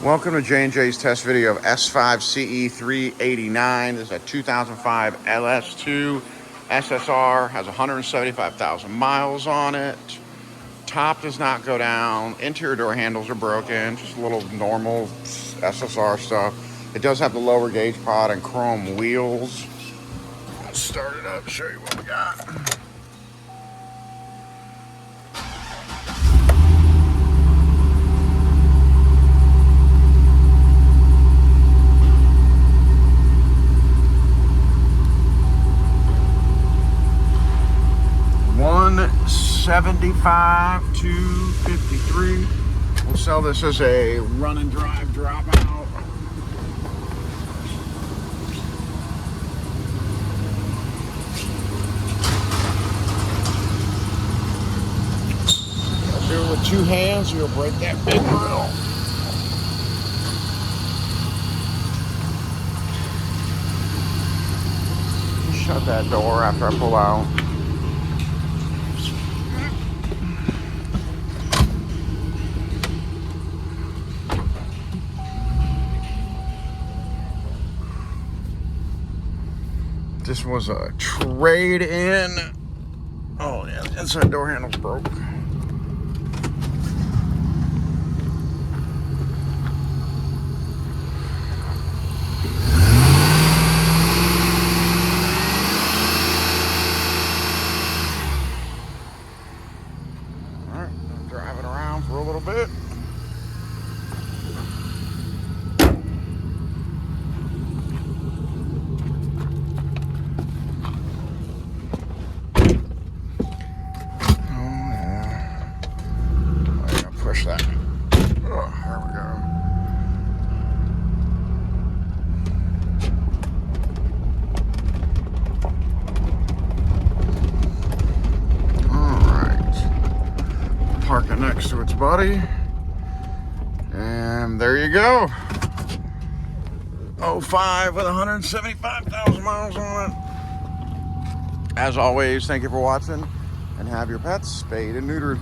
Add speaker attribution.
Speaker 1: Welcome to J&J's test video of S5CE389. This is a 2005 LS2 SSR, has 175,000 miles on it. Top does not go down. Interior door handles are broken. Just a little normal SSR stuff. It does have the lower gauge pod and chrome wheels. Let's start it up, show you what we got. 175 253. We'll sell this as a run and drive dropout. I'll do it with two hands, you'll break that big wheel. Shut that door after I pull out. This was a trade-in. Oh yeah, the inside door handle's broke. Alright, I'm driving around for a little bit. Push that. Oh, there we go. All right. Park it next to its buddy. And there you go. 05 with 175,000 miles on it. As always, thank you for watching and have your pets spayed and neutered.